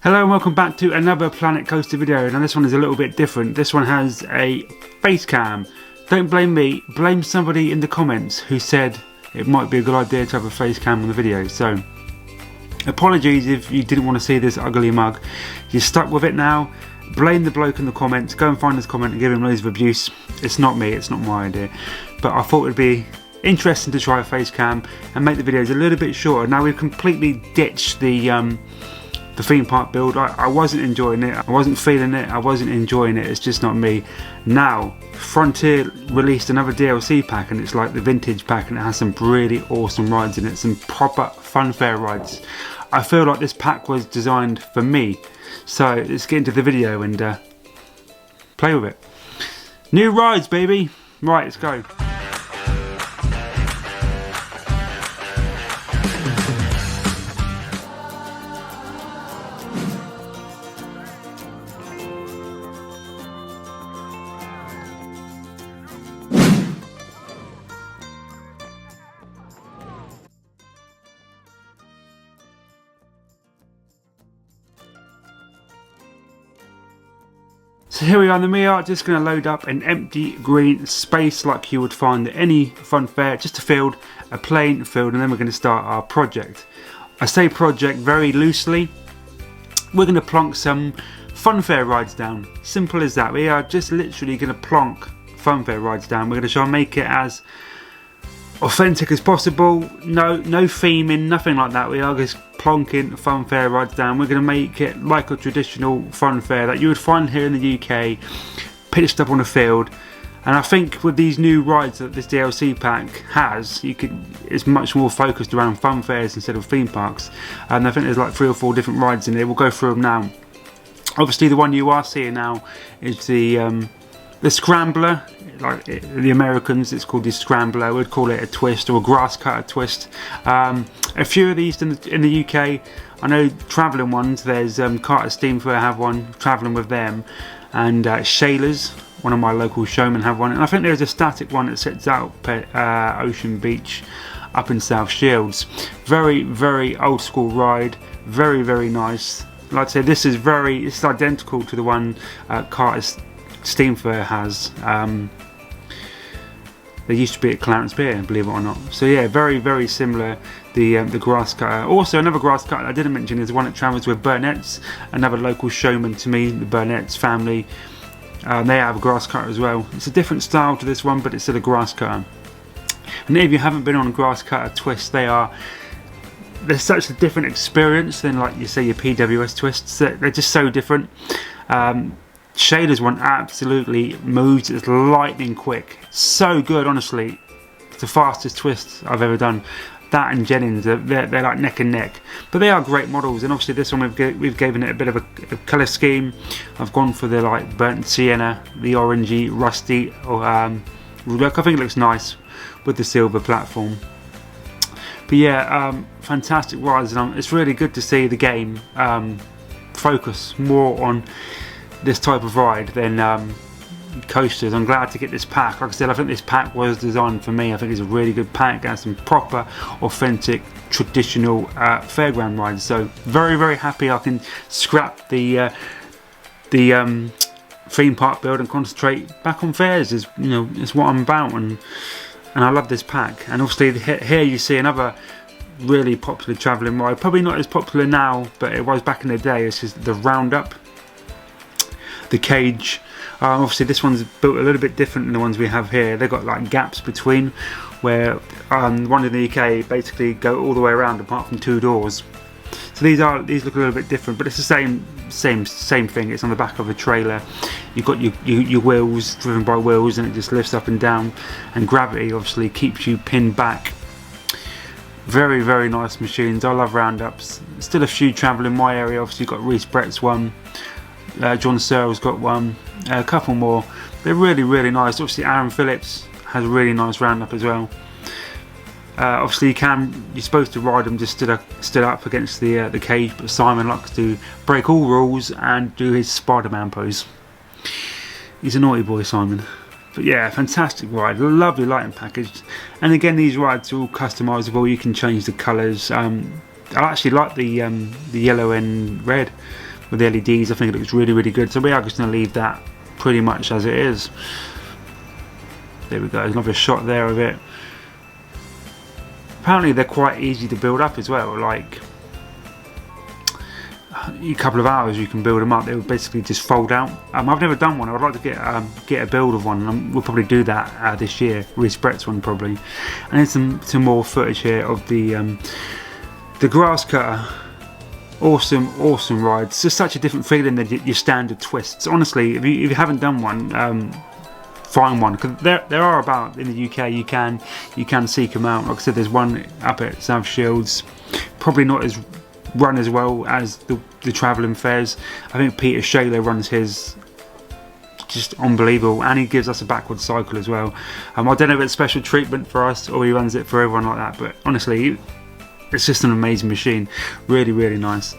Hello and welcome back to another Planet Coaster video. Now this one is a little bit different. This one has a face cam. Don't blame me, blame somebody in the comments who said it might be a good idea to have a face cam on the video. So apologies if you didn't want to see this ugly mug. You're stuck with it now. Blame the bloke in the comments. Go and find this comment and give him loads of abuse. It's not me, it's not my idea. But I thought it'd be interesting to try a face cam and make the videos a little bit shorter. Now we've completely ditched the theme park build. I wasn't enjoying it, I wasn't feeling it, I wasn't enjoying it, it's just not me. Now Frontier released another DLC pack and it's like the vintage pack and it has some really awesome rides in it, some proper FUNFAIR rides. I feel like this pack was designed for me, so let's get into the video and play with it. New rides, baby! Right, let's go. So here we are, and we are just going to load up an empty green space like you would find at any fun fair, just a field, a plain field, and then we're going to start our project. I say project very loosely. We're going to plonk some FUNFAIR rides down. Simple as that. We are just literally going to plonk FUNFAIR rides down. We're going to try and make it as authentic as possible. No theming, nothing like that. We are just plonking FUNFAIR rides down. We're going to make it like a traditional FUNFAIR that you would find here in the UK, pitched up on a field. And I think with these new rides that this DLC pack has, it's much more focused around FUNFAIRs instead of theme parks. And I think there's like 3 or 4 different rides in there. We'll go through them now. Obviously the one you are seeing now is the Scrambler. Like the Americans, it's called the Scrambler. I would call it a twist or a grass cutter twist. A few of these in the UK. I know travelling ones. There's Carter's Steam Fair have one, travelling with them, and Shaler's, one of my local showmen, have one. And I think there's a static one that sits out at Ocean Beach up in South Shields. Very, very old school ride. Very, very nice. Like I say, this is it's identical to the one Carter's Steam Fair has. They used to be at Clarence Pier, believe it or not. So yeah, very, very similar. The grass cutter. Also, another grass cutter I didn't mention is the one that travels with Burnett's, another local showman to me, the Burnett's family. They have a grass cutter as well. It's a different style to this one, but it's still a grass cutter. And if you haven't been on a grass cutter twist, they're such a different experience than, like you say, your PWS twists. They're just so different. Shader's one absolutely moves. It's lightning quick. So good, honestly. It's the fastest twist I've ever done. That and Jennings, they're like neck and neck. But they are great models, and obviously this one we've given it a bit of a colour scheme. I've gone for the like burnt sienna, the orangey, rusty, look. I think it looks nice with the silver platform. But yeah, fantastic rides, and it's really good to see the game focus more on this type of ride than coasters. I'm glad to get this pack. Like I said, I think this pack was designed for me. I think it's a really good pack and some proper, authentic, traditional fairground rides. So very, very happy I can scrap the theme park build and concentrate back on fairs. Is it's what I'm about, and I love this pack. And obviously here you see another really popular travelling ride. Probably not as popular now, but it was back in the day. It's just the Roundup. The cage. Obviously this one's built a little bit different than the ones we have here. They've got like gaps between, where one in the UK basically go all the way around apart from 2 doors. So these look a little bit different, but it's the same thing. It's on the back of a trailer. You've got your wheels, driven by wheels, and it just lifts up and down, and gravity obviously keeps you pinned back. Very, very nice machines. I love Roundups. Still a few travel in my area. Obviously you've got Reese Brett's one. John Searle's got one, a couple more. They're really, really nice. Obviously Aaron Phillips has a really nice Roundup as well. Obviously you're supposed to ride them just stood up against the cage, but Simon likes to break all rules and do his Spider-Man pose. He's a naughty boy, Simon. But yeah, fantastic ride, lovely lighting package. And again, these rides are all customizable. You can change the colours. I actually like the yellow and red. with the LEDs. I think it looks really, really good. So we are just going to leave that pretty much as it is. There we go, another shot there of it. Apparently they're quite easy to build up as well, like a couple of hours you can build them up. They will basically just fold out. I've never done one. I'd like to get a build of one, and we'll probably do that this year. Respret's one probably. And there's some more footage here of the grass cutter. Awesome ride. It's just such a different feeling than your standard twists. Honestly, if you haven't done one, find one, because there are about in the UK. You can seek them out. Like I said, there's one up at South Shields, probably not as run as well as the travelling fairs. I think Peter Shayler runs his, just unbelievable, and he gives us a backward cycle as well. I don't know if it's special treatment for us or he runs it for everyone like that, but honestly, it's just an amazing machine. Really nice.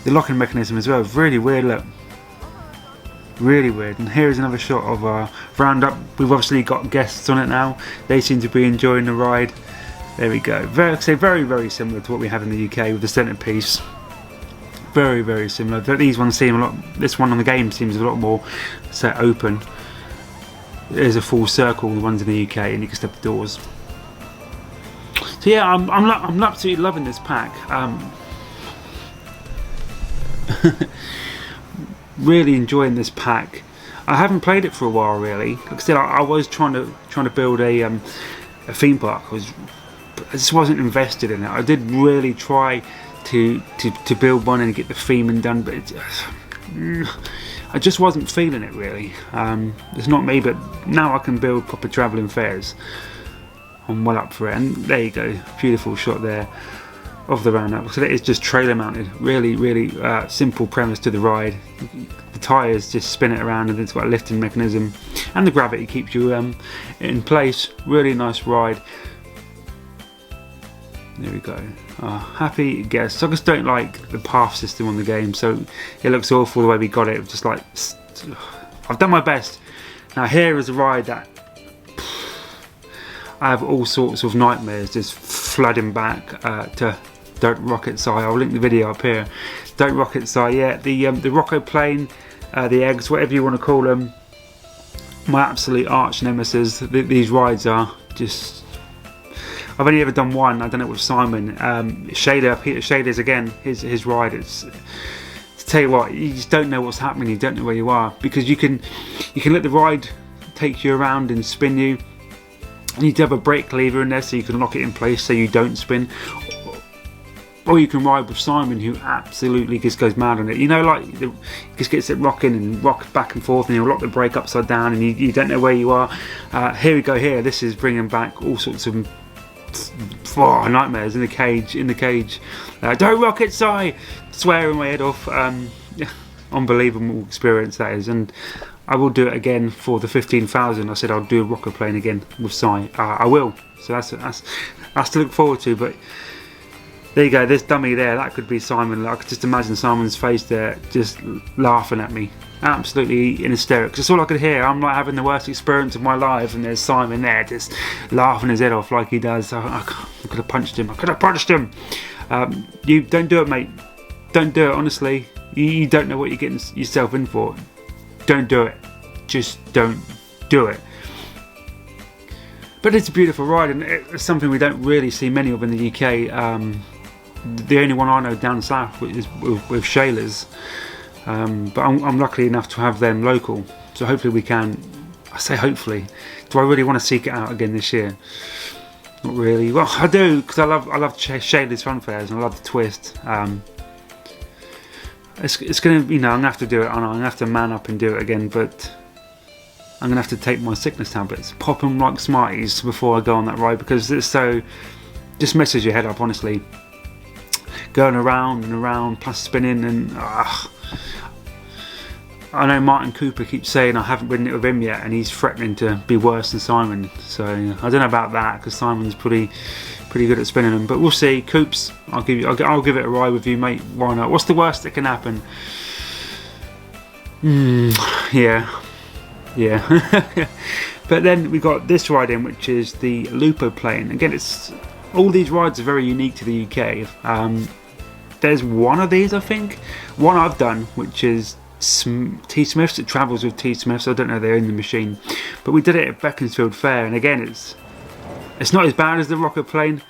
The locking mechanism as well, really weird look. Really weird. And here is another shot of our roundup. We've obviously got guests on it now. They seem to be enjoying the ride. There we go. Very similar to what we have in the UK with the centerpiece. Very similar. These ones seem a lot. This one on the game seems a lot more set open. There's a full circle. The ones in the UK, and you can step the doors. So yeah, I'm absolutely loving this pack. Really enjoying this pack. I haven't played it for a while really. Like I said, I was trying to build a theme park. I just wasn't invested in it. I did really try to build one and get the theming done, but I just wasn't feeling it really. It's not me, but now I can build proper travelling fairs. I'm well up for it, and there you go, beautiful shot there of the roundup. So it is just trailer mounted. Really simple premise to the ride. The tyres just spin it around, and it's got a lifting mechanism, and the gravity keeps you in place. Really nice ride. There we go. Happy guess. I just don't like the path system on the game, so it looks awful the way we got it. Just like, I've done my best. Now here is a ride that I have all sorts of nightmares just flooding back to Don't Rocket Sigh. I'll link the video up here. Don't Rocket Sigh, yeah, the Rocco plane, the eggs, whatever you want to call them, my absolute arch nemesis. These rides are just, I've only ever done one. I've done it with Simon. Peter Shader's again, his ride. It's, to tell you what, you just don't know what's happening. You don't know where you are, because you can let the ride take you around and spin you. You need to have a brake lever in there so you can lock it in place so you don't spin. Or you can ride with Simon, who absolutely just goes mad on it. You know, like, he just gets it rocking and rock back and forth, and he'll lock the brake upside down, and you don't know where you are. Here we go. Here, this is bringing back all sorts of nightmares in the cage. Don't rocket, sigh! Swearing my head off. Unbelievable experience that is, and I will do it again for the 15,000. I said I'll do a rocket plane again with Sai. I will. So that's to look forward to. But there you go. This dummy there, that could be Simon. I could just imagine Simon's face there, just laughing at me, absolutely in hysterics. That's all I could hear. I'm like having the worst experience of my life, and there's Simon there, just laughing his head off like he does. I could have punched him. You don't do it, mate. Don't do it. Honestly, you don't know what you're getting yourself in for. Don't do it. Just don't do it. But it's a beautiful ride, and it's something we don't really see many of in the UK. The only one I know down south is with Shayla's, but I'm lucky enough to have them local. So hopefully we can. I say hopefully. Do I really want to seek it out again this year? Not really. Well, I do, because I love Shayla's fun fairs, and I love the twist. It's gonna, I'm gonna have to do it. I'm gonna have to man up and do it again, but I'm gonna have to take my sickness tablets, pop them like Smarties before I go on that ride, because it's so, just messes your head up, honestly. Going around and around, plus spinning, and I know Martin Cooper keeps saying I haven't ridden it with him yet, and he's threatening to be worse than Simon. So I don't know about that, because Simon's pretty good at spinning them. But we'll see. Coops, I'll give it a ride with you, mate. Why not? What's the worst that can happen? Yeah. But then we got this ride in, which is the Lupo plane. Again, it's all these rides are very unique to the UK. there's one of these, I think. One I've done, which is T Smith's. It travels with T Smith's. I don't know if they own the machine, but we did it at Beaconsfield Fair, and again, it's not as bad as the rocket plane,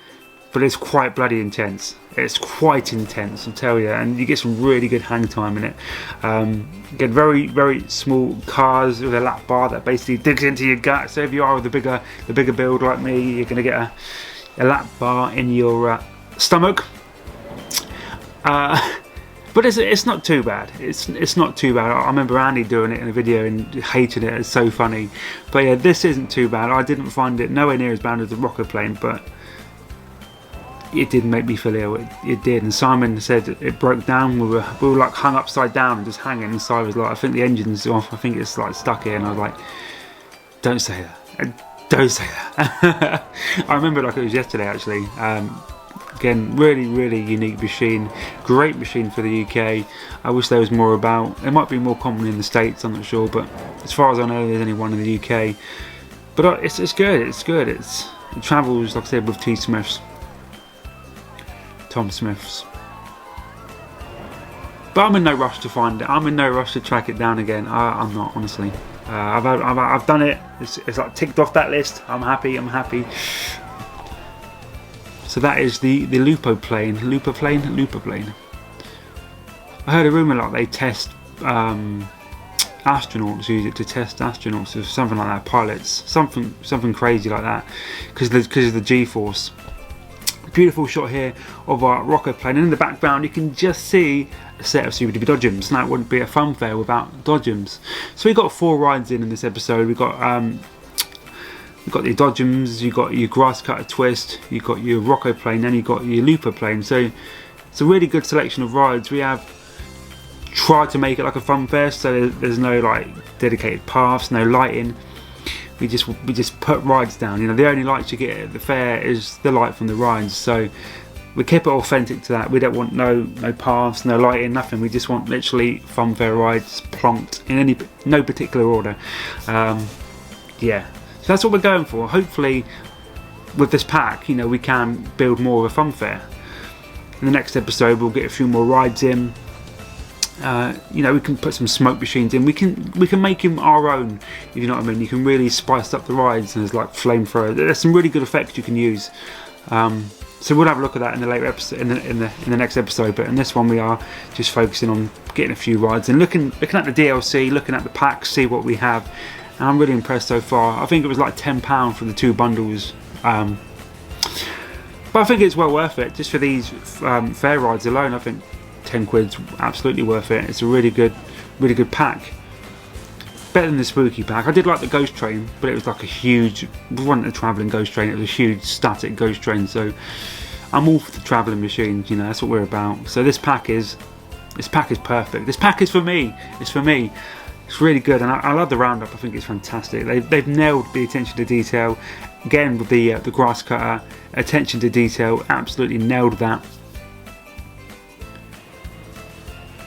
but it's quite bloody intense. It's quite intense, I'll tell you, and you get some really good hang time in it. You get very, very small cars with a lap bar that basically digs into your gut. So if you are with the bigger build like me, you're going to get a lap bar in your stomach. But it's not too bad. It's not too bad. I remember Andy doing it in a video and hating it. It's so funny. But yeah, this isn't too bad. I didn't find it nowhere near as bad as the rocket plane, but it did make me feel ill. It did. And Simon said it broke down. We were like hung upside down and just hanging. And Simon was like, I think the engine's off. I think it's like stuck here. And I was like, don't say that. Don't say that. I remember like it was yesterday actually. Again, really, really unique machine. Great machine for the UK. I wish there was more about. It might be more common in the States, I'm not sure, but as far as I know, there's only one in the UK. But it's good. It's good. It travels, like I said, with T Smith's, Tom Smith's. But I'm in no rush to find it. I'm in no rush to track it down again. I'm not, honestly. I've done it. It's like ticked off that list. I'm happy. I'm happy. So that is the Lupo plane. Lupo plane. I heard a rumour like they test astronauts, use it to test astronauts or something like that, pilots, something crazy like that, because of the G-force. Beautiful shot here of our rocket plane, and in the background you can just see a set of Super Duper dodgems. Now it wouldn't be a fun fair without dodgems. So we got 4 rides in this episode. We got the dodgems, you got your grass cutter twist, you got your rocket plane, and you got your Lupo plane. So it's a really good selection of rides. We have tried to make it like a fun fair, so there's no like dedicated paths, no lighting. We just put rides down. You know, the only lights you get at the fair is the light from the rides. So we keep it authentic to that. We don't want no paths, no lighting, nothing. We just want literally fun fair rides plonked in no particular order. Yeah. So that's what we're going for. Hopefully with this pack, you know, we can build more of a fun fair. In the next episode we'll get a few more rides in. You know, we can put some smoke machines in. We can make them our own, if you know what I mean. You can really spice up the rides, and there's like flamethrower. There's some really good effects you can use. So we'll have a look at that in the later episode, in the next episode. But in this one, we are just focusing on getting a few rides and looking at the DLC, looking at the packs, see what we have. And I'm really impressed so far. I think it was like £10 for the 2 bundles. But I think it's well worth it just for these fair rides alone. I think 10 quid's absolutely worth it. It's a really good pack. Better than the spooky pack. I did like the ghost train, but it was like a huge, it wasn't a travelling ghost train, it was a huge static ghost train. So I'm all for the travelling machines, you know, that's what we're about. So this pack is perfect. This pack is for me. It's for me. It's really good, and I love the roundup. I think it's fantastic. They've nailed the attention to detail. Again with the grass cutter, attention to detail, absolutely nailed that.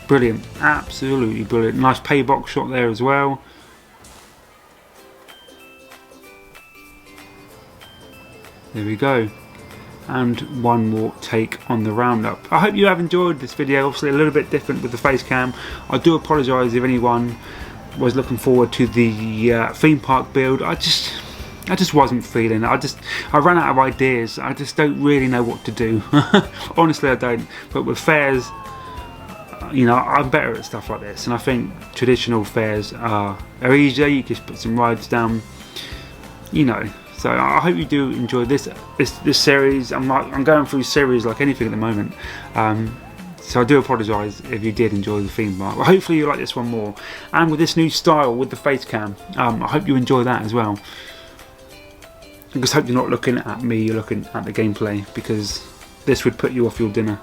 Brilliant, absolutely brilliant. Nice paybox shot there as well. There we go. And one more take on the roundup. I hope you have enjoyed this video. Obviously a little bit different with the face cam. I do apologise if anyone was looking forward to the theme park build. I just wasn't feeling it. I ran out of ideas. I just don't really know what to do. Honestly, I don't. But with fairs, you know, I'm better at stuff like this, and I think traditional fairs are easier. You just put some rides down, you know. So I hope you do enjoy this series. I'm going through series like anything at the moment. So I do apologise if you did enjoy the theme park. But hopefully you like this one more. And with this new style with the face cam, I hope you enjoy that as well. I just hope you're not looking at me, you're looking at the gameplay, because this would put you off your dinner.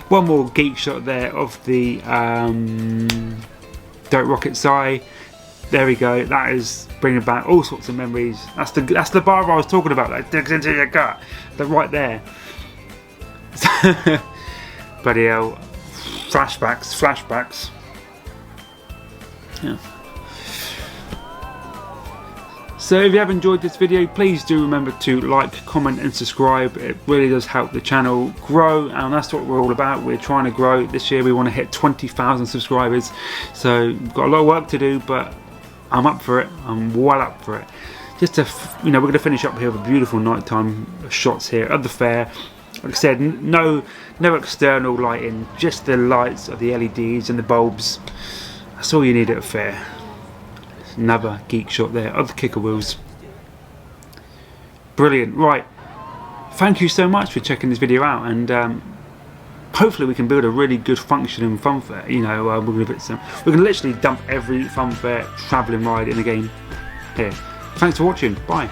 One more geek shot there of the Dirt Rocket's eye. There we go. That is bringing back all sorts of memories. That's the bar I was talking about. That digs into your gut. They're right there. Bloody hell. Flashbacks. Yeah. So if you have enjoyed this video, please do remember to like, comment and subscribe. It really does help the channel grow, and that's what we're all about. We're trying to grow. This year we want to hit 20,000 subscribers. So we've got a lot of work to do, but I'm up for it. I'm well up for it. Just to, we're going to finish up here with beautiful nighttime shots here at the fair. Like I said, no external lighting, just the lights of the LEDs and the bulbs. That's all you need at a fair. Another geek shot there of the kicker wheels. Brilliant. Right, thank you so much for checking this video out, and hopefully we can build a really good functioning funfair. We're gonna literally dump every funfair travelling ride in the game here. Thanks for watching. Bye.